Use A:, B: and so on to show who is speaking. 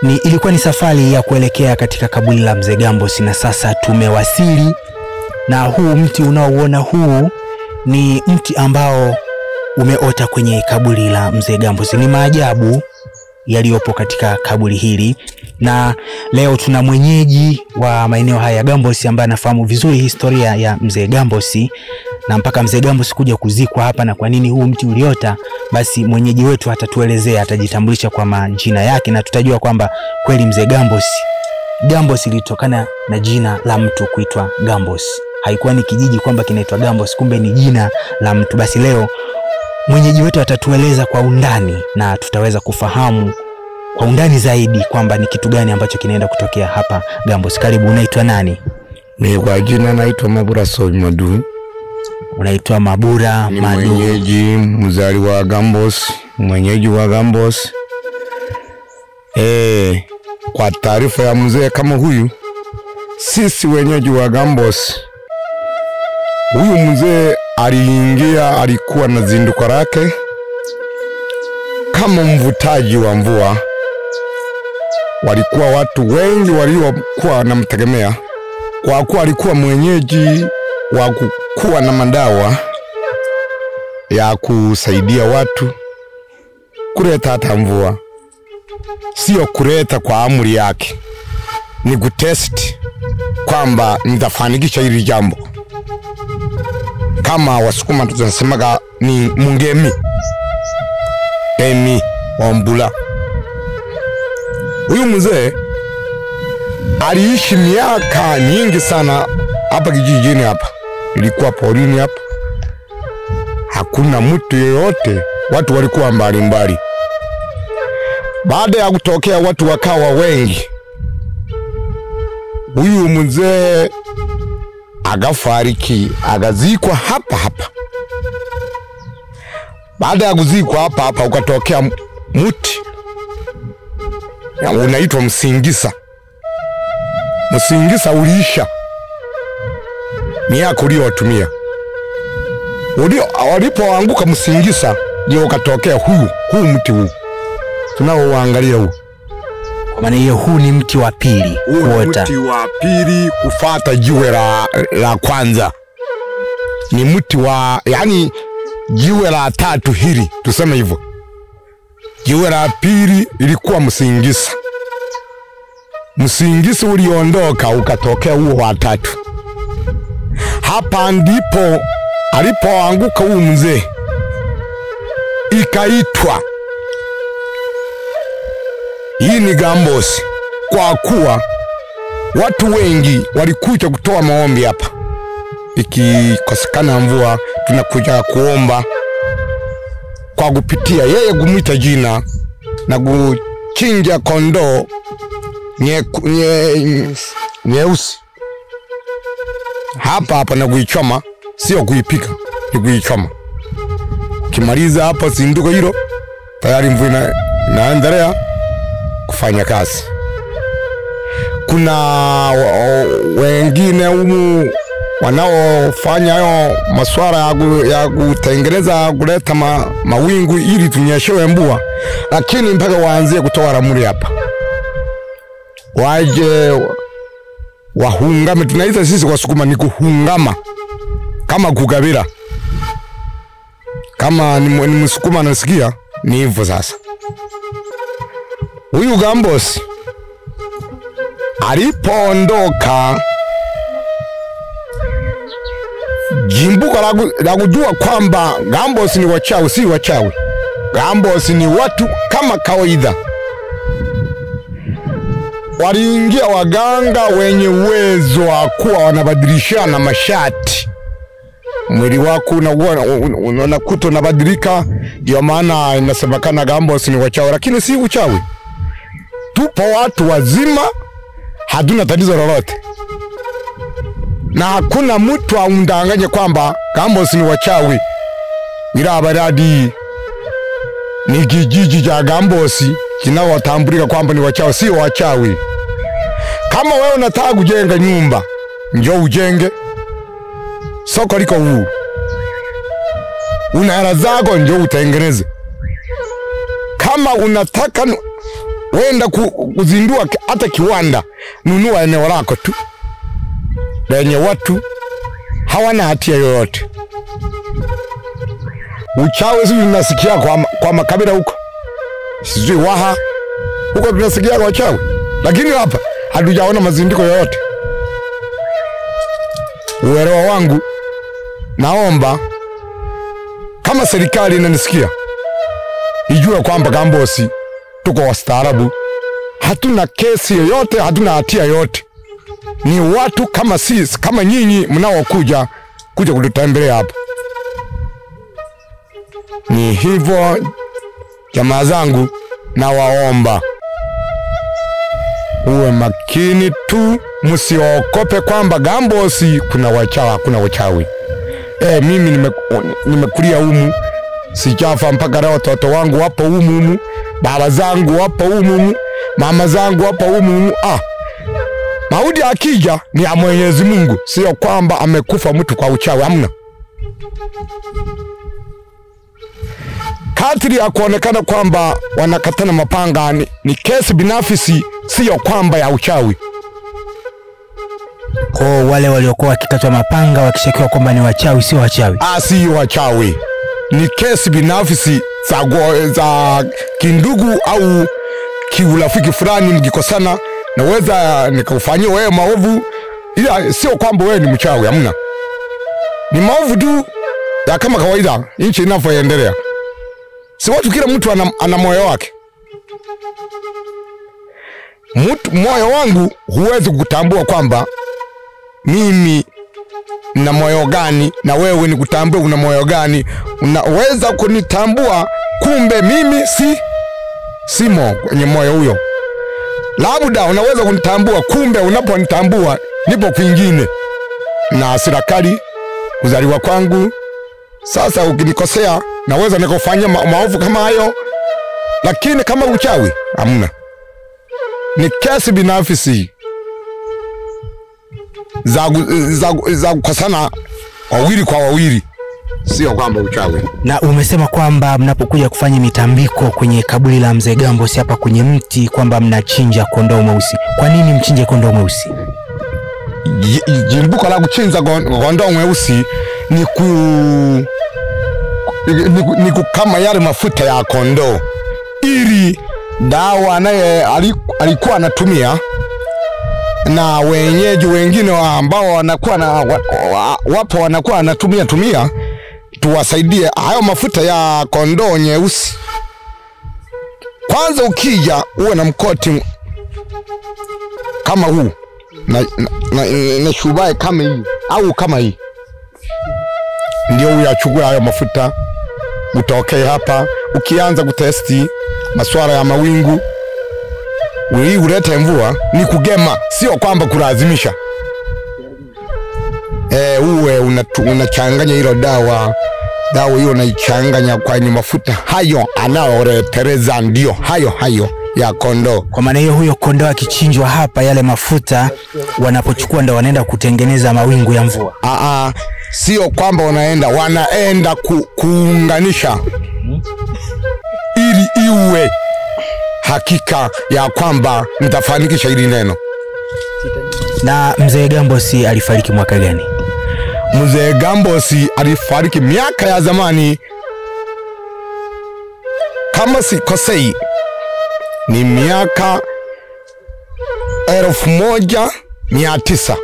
A: Ilikuwa ni safari ya kuelekea katika kaburi la Mzee Gambosi, na sasa tumewasili, na huu mti unaouona huu ni mti ambao umeota kwenye kaburi la Mzee Gambosi. Ni maajabu yaliyopo katika kaburi hili, na leo tuna mwenyeji wa maeneo haya Gambosi ambaye anafahamu vizuri historia ya Mzee Gambosi na mpaka Mzee Gambosi kuja kuzikwa hapa na kwa nini huu mti uliota. Basi mwenyeji wetu atatuelezea, atajitambulisha kwa majina yake na tutajua kwamba kweli Mzee Gambosi ilitokana na jina la mtu kuitwa Gambosi. Haikuwa ni kijiji kwamba kinaitwa Gambosi, kumbe ni jina la mtu. Basi leo mwenyeji wetu atatueleza kwa undani na tutaweza kufahamu kwa undani zaidi kwamba ni kitu gani ambacho kinaenda kutokea hapa Gambosi. Karibu, unaitwa nani?
B: Mimi kwa jina naitwa Mabura Soji Madu.
A: Unaitwa Mabura Madu.
B: Mwenyeji mzali wa Gambosi, mwenyeji wa Gambosi. Kwa taarifa ya mzee kama huyu, sisi wenyeji wa Gambosi, huyu mzee aliingia, alikuwa na zinduko lake kama mvutaji wa mvua. Walikuwa watu wengi waliokuwa wanamtegemea kwa kuwa alikuwa mwenyeji wa kuwa na madawa ya kusaidia watu kuleta hata mvua. Sio kuleta kwa amri yake, ni kutest kwamba nitafanikisha hili jambo. Kama Wasukuma tunasemaga ni mungemi emi wambula. Huyu mzee aliishi miaka nyingi sana hapa kijijini hapa. Ilikuwa porini hapa, hakuna mtu yeyote, watu walikuwa mbali mbali. Baada ya kutokea watu wakawa wengi, huyu mzee agafariki, agazikwa hapa hapa. Baada ya kuzikwa hapa hapa, ukatokea mti unaitwa msingisa. Msingisa uliisha miaka uliyotumia. Walipoanguka msingisa, ndio ukatokea huu mti huu tunaoangalia huu.
A: Kwa maana hiyo huu ni mti wa pili kuota.
B: Mti wa pili kufuata jiwe la kwanza. Ni mti wa, yani jiwe la tatu hili, tuseme hivyo. Jiwe la pili ilikuwa msingisa. Msingisa uliondoka, ukatokea huo wa tatu. Hapa ndipo alipoanguka huyu mzee, ikaitwa hii ni Gambosi, kwa kuwa watu wengi walikuja kutoa maombi hapa. Ikikosekana mvua, tunakuja kuomba kwa kupitia yeye kumwita jina na kuchinja kondoo nyeusi hapa na kuichoma. Sio kuipika, ni kuichoma. Kimaliza hapa zinduko hilo, tayari mvua inaendelea kufanya kazi. Kuna wengine humu wanaofanya hayo masuala ya kutengeneza, kuleta mawingu ili tunyeshewe mvua, lakini mpaka waanzie kutoa ramli hapa, waje wahungame. Tunaita sisi Wasukuma ni kuhungama, kama kugabira. Kama ni Msukuma anasikia ni hivyo. Sasa huyu Gambosi alipoondoka, jimbuka la kujua kwamba Gambosi ni wachawi, si wachawi. Gambosi ni watu kama kawaida. Waliingia waganga wenye uwezo wa kuwa wanabadilishana mashati. Mwili wako unakuta unabadilika, ndio maana inasemekana Gambosi ni wachawi, lakini si uchawi. Tupo watu wazima, hatuna tatizo lolote. Na hakuna mtu aundanganye kwamba Gambosi ni wachawi. Ila baradi ni kijiji cha Gambosi kinaotambulika kwamba ni wachawi, sio wachawi. Kama wewe unataka kujenga nyumba, njoo ujenge. Soko liko huu. Una hela zako, njoo utengeneze. Kama unataka wenda kuzindua hata kiwanda, nunua eneo lako tu lenye watu hawana hatia yoyote. Uchawi sisi tunasikia kwa makabila huko, sijui Waha huko tunasikia kwa uchawi, lakini hapa hatujaona mazindiko yoyote. Uelewa wangu, naomba kama serikali inanisikia ijue kwamba Gambosi tuko wastaarabu, hatuna kesi yoyote, hatuna hatia yoyote. Ni watu kama sisi, kama nyinyi mnaokuja kututembelea hapa. Ni hivyo jamaa zangu, na waomba uwe makini tu, msiokope kwamba Gambosi kuna wachawi. Mimi nimekulia humu, sijafa mpaka leo. Watoto wangu wapo humu, baba zangu wapo humu, mama zangu wapo humu. Mauti akija ni ya Mwenyezi Mungu, sio kwamba amekufa mtu kwa uchawi, hamna. Kadri ya kuonekana kwamba wanakatana mapanga ni kesi binafsi, sio kwamba ya uchawi.
A: Kwa wale waliokuwa wakikatwa mapanga wakishakiwa kwamba ni wachawi, sio wachawi.
B: Si wachawi. Ni kesi binafsi za kindugu au kiurafiki fulani, mkikosana naweza nikakufanyia wewe maovu, ila sio kwamba wewe ni mchawi, hamna. Ni maovu tu ya kama kawaida nchi inavyoendelea. Si watu, kila mtu ana moyo wake. Moyo wangu huwezi kutambua kwamba mimi na moyo gani na wewe ni kutambua una moyo gani. Unaweza kunitambua kumbe mimi simo kwenye moyo huyo. Labda unaweza kunitambua kumbe unaponitambua nipo kwingine. Na serikali kuzaliwa kwangu, sasa ukinikosea naweza nikufanyia maovu kama hayo, lakini kama uchawi hamna. Ni kesi binafsi za kukosana wawili kwa wawili, sio kwamba uchawi.
A: Na umesema kwamba mnapokuja kufanya mitambiko kwenye kaburi la Mzee Gambosi hapa kwenye mti kwamba mnachinja kondoo mweusi. Kwa nini mchinje kondoo mweusi?
B: Jimbuko la kuchinja kondoo mweusi ni kama yale mafuta ya kondoo, ili dawa naye alikuwa anatumia, na wenyeji wengine ambao wapo wanakuwa anatumia, tuwasaidie hayo mafuta ya kondoo nyeusi. Kwanza ukija uwe na mkoti kama huu na shubae kama hii au kama hii, ndio uyachukua hayo mafuta, utokee hapa. Ukianza kutesti masuala ya mawingu, ulete mvua, ni kugema, sio kwamba kulazimisha. Uwe unachanganya hilo dawa hiyo, unaichanganya kwenye mafuta hayo anaoretereza, ndio hayo ya kondoo.
A: Kwa maana hiyo huyo kondoo akichinjwa hapa, yale mafuta wanapochukua ndo wanaenda kutengeneza mawingu ya mvua.
B: Sio kwamba wanaenda kuunganisha ili iwe hakika ya kwamba mtafanikisha hili neno.
A: Na Mzee Gambosi alifariki mwaka gani?
B: Mzee Gambosi alifariki miaka ya zamani, kama sikosei ni miaka 1900.